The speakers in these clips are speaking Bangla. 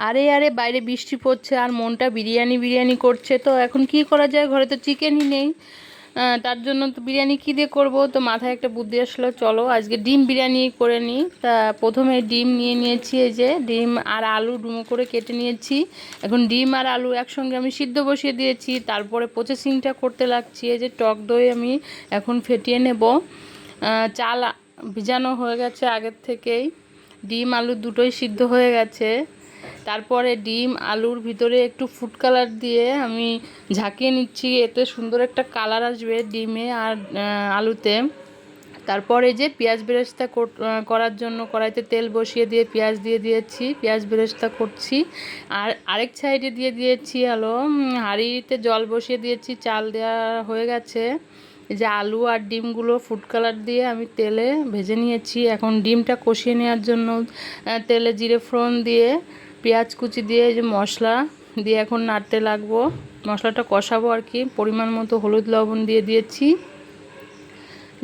আরে আরে বাইরে বৃষ্টি পড়ছে আর মনটা বিরিয়ানি বিরিয়ানি করছে। তো এখন কি করা যায়, ঘরে তো চিকেনই নেই। তার জন্য তো বিরিয়ানি কী দিয়ে করবো, তো মাথায় একটা বুদ্ধি আসলো, চলো আজকে ডিম বিরিয়ানি করে নিই। তা প্রথমে ডিম নিয়ে নিয়েছি, এই যে ডিম আর আলু ডুমো করে কেটে নিয়েছি। এখন ডিম আর আলু একসঙ্গে আমি সিদ্ধ বসিয়ে দিয়েছি। তারপরে প্রসেসিংটা করতে লাগছি। এই যে টক দই আমি এখন ফেটিয়ে নেব। চাল ভিজানো হয়ে গেছে আগের থেকেই, ডিম আলু দুটোই সিদ্ধ হয়ে গেছে। তারপরে ডিম আলুর ভিতরে একটু ফুড কালার দিয়ে আমি ঝাঁকিয়ে নিচ্ছি, এতে সুন্দর একটা কালার আসবে ডিমে আর আলুতে। তারপরে যে পেঁয়াজ বেরেস্তা করার জন্য কড়াইতে তেল বসিয়ে দিয়ে পেঁয়াজ দিয়ে দিয়েছি, পেঁয়াজ বেরেস্তা করছি। আর আরেক সাইডে দিয়ে দিয়েছি হাঁড়িতে জল বসিয়ে দিয়েছি, চাল দেওয়া হয়ে গেছে। এই যে আলু আর ডিমগুলো ফুড কালার দিয়ে আমি তেলে ভেজে নিয়েছি। এখন ডিমটা কষিয়ে নেওয়ার জন্য তেলে জিরে ফোড়ন দিয়ে পেঁয়াজ কুচি দিয়ে এই যে মশলা দিয়ে এখন নাড়তে লাগবো, মশলাটা কষাবো আর কি। পরিমাণ মতো হলুদ লবণ দিয়ে দিয়েছি।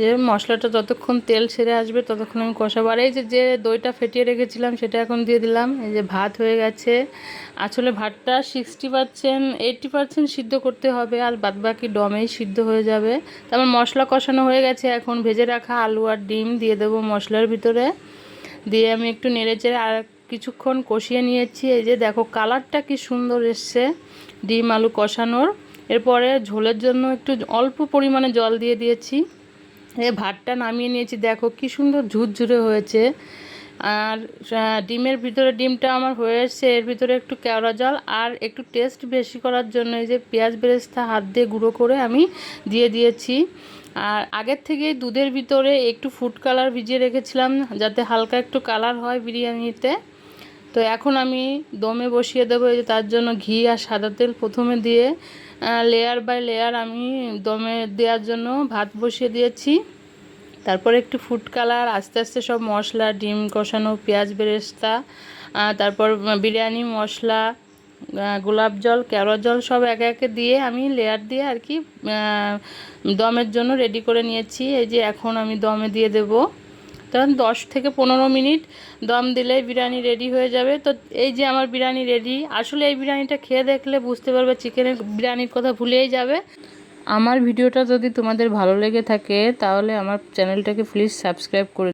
যে মশলাটা যতক্ষণ তেল ছেড়ে আসবে ততক্ষণ আমি কষাবো। আর এই যে দইটা ফেটিয়ে রেখেছিলাম সেটা এখন দিয়ে দিলাম। এই যে ভাত হয়ে গেছে। আসলে ভাতটা 60% 80% সিদ্ধ করতে হবে, আর বাদবাকি দমেই সিদ্ধ হয়ে যাবে। তারপর মশলা কষানো হয়ে গেছে, এখন ভেজে রাখা আলু আর ডিম দিয়ে দেবো মশলার ভিতরে। দিয়ে আমি একটু নেড়েচেড়ে আর কিছুক্ষণ কষিয়ে নিয়েছি। এই যে দেখো কালারটা কি সুন্দর এসছে ডিম আলু কষানোর। এরপরে ঝোলের জন্য একটু অল্প পরিমাণে জল দিয়ে দিয়েছি। ভাতটা নামিয়ে নিয়েছি, দেখো কি সুন্দর ঝুরঝুরে হয়েছে। আর ডিমের ভিতরে ডিমটা আমার হয়ে এসছে, এর ভিতরে একটু কেওড়া জল আর একটু টেস্ট বেশি করার জন্য এই যে পেঁয়াজ বেরেস্তা হাত দিয়ে গুঁড়ো করে আমি দিয়ে দিয়েছি। আর আগের থেকে দুধের ভিতরে একটু ফুড কালার ভিজিয়ে রেখেছিলাম যাতে হালকা একটু কালার হয় বিরিয়ানিতে। তো এখন আমি দমে বসিয়ে দেবো। এই যে তার জন্য ঘি আর সাদা তেল প্রথমে দিয়ে লেয়ার বাই লেয়ার আমি দমে দেওয়ার জন্য ভাত বসিয়ে দিয়েছি। তারপরে একটু ফুড কালার, আস্তে আস্তে সব মশলা, ডিম কষানো, পেঁয়াজ বেরেস্তা, তারপর বিরিয়ানি মশলা, গোলাপ জল, কেওড়া জল সব একে একে দিয়ে আমি লেয়ার দিয়ে আর কি দমের জন্য রেডি করে নিয়েছি। এই যে এখন আমি দমে দিয়ে দেবো। তখন 10 থেকে 15 মিনিট দম দিলেই বিরিয়ানি রেডি হয়ে যাবে। তো এই যে আমার বিরিয়ানি রেডি। আসলে এই বিরিয়ানিটা খেয়ে দেখলে বুঝতে পারবে চিকেনের বিরিয়ানির কথা ভুলেই যাবে। আমার ভিডিওটা যদি তোমাদের ভালো লেগে থাকে তাহলে আমার চ্যানেলটাকে প্লিজ সাবস্ক্রাইব করে